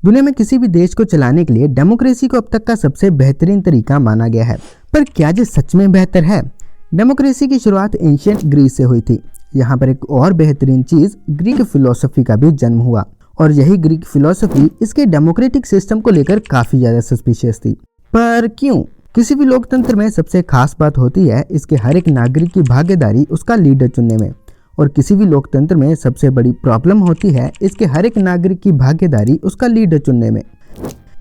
दुनिया में किसी भी देश को चलाने के लिए डेमोक्रेसी को अब तक का सबसे बेहतरीन तरीका माना गया है, पर क्या ये सच में बेहतर है? डेमोक्रेसी की शुरुआत एंशिएंट ग्रीस से हुई थी। यहाँ पर एक और बेहतरीन चीज ग्रीक फिलोसफी का भी जन्म हुआ, और यही ग्रीक फिलोसफी इसके डेमोक्रेटिक सिस्टम को लेकर काफी ज्यादा सस्पिशियस थी। पर क्यों? किसी भी लोकतंत्र में सबसे खास बात होती है इसके हर एक नागरिक की भागीदारी उसका लीडर चुनने में, और किसी भी लोकतंत्र में सबसे बड़ी प्रॉब्लम होती है इसके हर एक नागरिक की भागीदारी उसका लीडर चुनने में।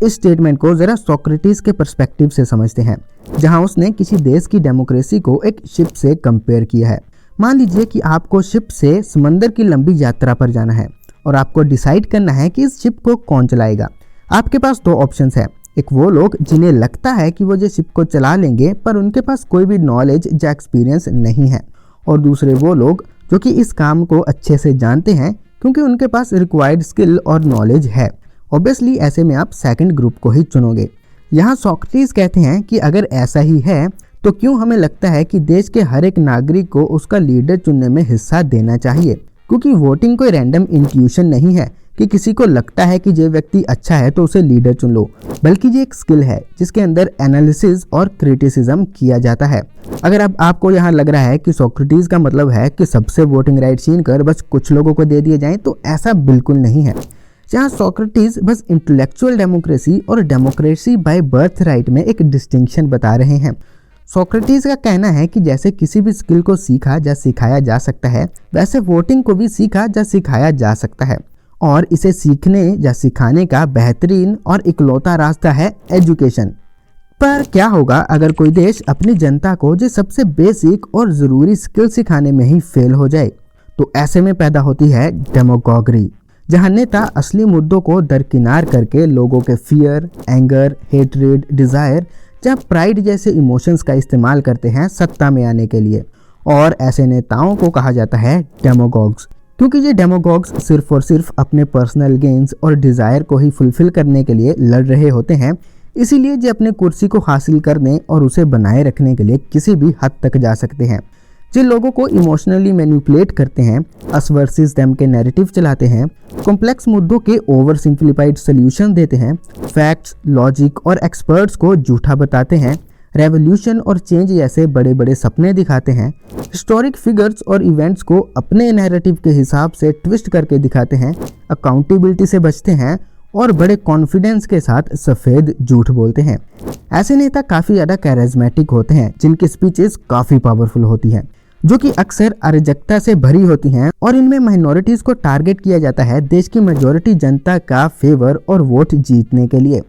इस स्टेटमेंट को जरा सोक्रेटिस के पर्सपेक्टिव से समझते हैं, जहां उसने किसी देश की डेमोक्रेसी को एक शिप से कंपेयर किया है। मान लीजिए कि आपको शिप से समंदर की लंबी यात्रा पर जाना है और आपको डिसाइड करना है कि इस शिप को कौन चलाएगा। आपके पास दो ऑप्शंस है, एक वो लोग जिन्हें लगता है कि वो ये शिप को चला लेंगे पर उनके पास कोई भी नॉलेज या एक्सपीरियंस नहीं है, और दूसरे वो लोग जो कि इस काम को अच्छे से जानते हैं क्योंकि उनके पास रिक्वायर्ड स्किल और नॉलेज है। ऑब्वियसली ऐसे में आप सेकंड ग्रुप को ही चुनोगे। यहाँ सोक्रेटिस कहते हैं कि अगर ऐसा ही है तो क्यों हमें लगता है कि देश के हर एक नागरिक को उसका लीडर चुनने में हिस्सा देना चाहिए, क्योंकि वोटिंग कोई रैंडम इंट्यूशन नहीं है कि किसी को लगता है कि ये व्यक्ति अच्छा है तो उसे लीडर चुन लो, बल्कि ये एक स्किल है जिसके अंदर एनालिसिस और क्रिटिसिज्म किया जाता है। अगर अब आपको यहाँ लग रहा है कि सोक्रेटिस का मतलब है कि सबसे वोटिंग राइट छीन कर बस कुछ लोगों को दे दिए जाएं, तो ऐसा बिल्कुल नहीं है। जहाँ सोक्रेटिस बस इंटेलेक्चुअल डेमोक्रेसी और डेमोक्रेसी बाय बर्थ राइट में एक डिस्टिंक्शन बता रहे हैं। सोक्रेटिस का कहना है कि जैसे किसी भी स्किल को सीखा या सिखाया जा सकता है, वैसे वोटिंग को भी सीखा या सिखाया जा सकता है, और इसे सीखने या सिखाने का बेहतरीन और इकलौता रास्ता है एजुकेशन। पर क्या होगा अगर कोई देश अपनी जनता को जो सबसे बेसिक और ज़रूरी स्किल सिखाने में ही फेल हो जाए? तो ऐसे में पैदा होती है डेमोगोगरी, जहां नेता असली मुद्दों को दरकिनार करके लोगों के फियर, एंगर, हेट्रेड, डिज़ायर या प्राइड जैसे इमोशंस का इस्तेमाल करते हैं सत्ता में आने के लिए, और ऐसे नेताओं को कहा जाता है डेमोगॉग्स। क्योंकि ये डेमोगॉग्स सिर्फ और सिर्फ अपने पर्सनल गेन्स और डिज़ायर को ही फुलफिल करने के लिए लड़ रहे होते हैं, इसीलिए ये अपने कुर्सी को हासिल करने और उसे बनाए रखने के लिए किसी भी हद तक जा सकते हैं। जिन लोगों को इमोशनली मैनिपुलेट करते हैं, अस वर्सेस देम के नैरेटिव चलाते हैं, कॉम्प्लेक्स मुद्दों के ओवर सिंप्लीफाइड सोल्यूशन देते हैं, फैक्ट्स, लॉजिक और एक्सपर्ट्स को झूठा बताते हैं, रेवोल्यूशन और चेंज जैसे बड़े बड़े सपने दिखाते हैं, हिस्टोरिक फिगर्स और इवेंट्स को अपने नैरेटिव के हिसाब से ट्विस्ट करके दिखाते हैं, अकाउंटेबिलिटी से बचते हैं और बड़े कॉन्फिडेंस के साथ सफ़ेद झूठ बोलते हैं। ऐसे नेता काफ़ी ज़्यादा कैरिज्मेटिक होते हैं, जिनकी स्पीचेस काफ़ी पावरफुल होती हैं, जो कि अक्सर अराजकता से भरी होती हैं, और इनमें माइनॉरिटीज़ को टारगेट किया जाता है देश की मेजॉरिटी जनता का फेवर और वोट जीतने के लिए।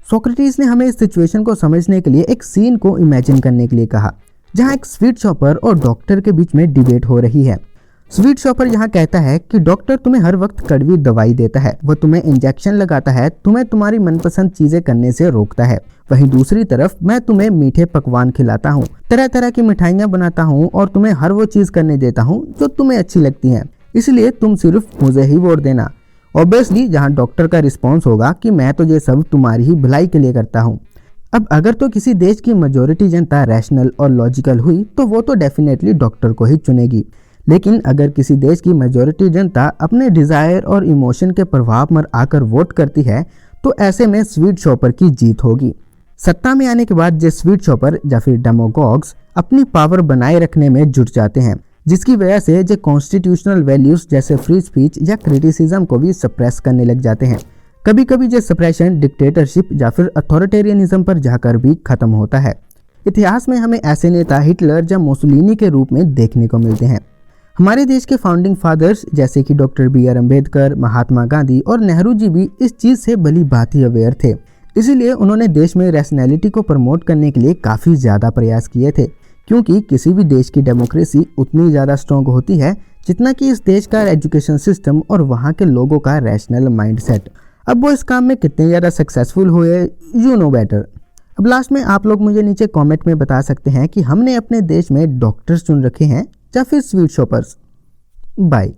सोक्रेटिस ने हमें इस सिचुएशन को समझने के लिए एक सीन को इमेजिन करने के लिए कहा, जहां एक स्वीट शॉपर और डॉक्टर के बीच में डिबेट हो रही है। स्वीट शॉपर यहाँ कहता है कि डॉक्टर तुम्हें हर वक्त कड़वी दवाई देता है, वह तुम्हें इंजेक्शन लगाता है, तुम्हें तुम्हारी मनपसंद चीजें करने से रोकता है। वहीं दूसरी तरफ मैं तुम्हें मीठे पकवान खिलाता हूँ, तरह तरह की मिठाइयाँ बनाता हूँ और तुम्हें हर वो चीज़ करने देता हूँ जो तुम्हें अच्छी लगती हैं, इसलिए तुम सिर्फ मुझे ही वोट देना। ऑब्वियसली जहाँ डॉक्टर का रिस्पॉन्स होगा कि मैं तो ये सब तुम्हारी ही भलाई के लिए करता हूँ। अब अगर तो किसी देश की मेजॉरिटी जनता रैशनल और लॉजिकल हुई तो वो तो डेफिनेटली डॉक्टर को ही चुनेगी, लेकिन अगर किसी देश की मेजॉरिटी जनता अपने डिज़ायर और इमोशन के प्रभाव में आकर वोट करती है तो ऐसे में स्वीट शॉपर की जीत होगी। सत्ता में आने के बाद ये स्वीट शॉपर या फिर डेमोगॉग्स अपनी पावर बनाए रखने में जुट जाते हैं, जिसकी वजह से जो कॉन्स्टिट्यूशनल वैल्यूज जैसे फ्री स्पीच या क्रिटिसिज्म को भी सप्रेस करने लग जाते हैं। कभी कभी ये सप्रेशन डिक्टेटरशिप या फिर अथॉरिटेरियनिज्म पर जाकर भी खत्म होता है। इतिहास में हमें ऐसे नेता हिटलर या मुसोलिनी के रूप में देखने को मिलते हैं। हमारे देश के फाउंडिंग फादर्स जैसे कि डॉक्टर बी.आर. अम्बेडकर, महात्मा गांधी और नेहरू जी भी इस चीज़ से भली भांति अवेयर थे, इसीलिए उन्होंने देश में रैशनैलिटी को प्रमोट करने के लिए काफ़ी ज़्यादा प्रयास किए थे, क्योंकि किसी भी देश की डेमोक्रेसी उतनी ज़्यादा स्ट्रॉन्ग होती है जितना कि इस देश का एजुकेशन सिस्टम और वहाँ के लोगों का रैशनल माइंडसेट। अब वो इस काम में कितने ज़्यादा सक्सेसफुल हुए, यू नो बेटर। अब लास्ट में आप लोग मुझे नीचे कमेंट में बता सकते हैं कि हमने अपने देश में डॉक्टर्स चुन रखे हैं या फिर स्वीट शॉपर्स। बाय।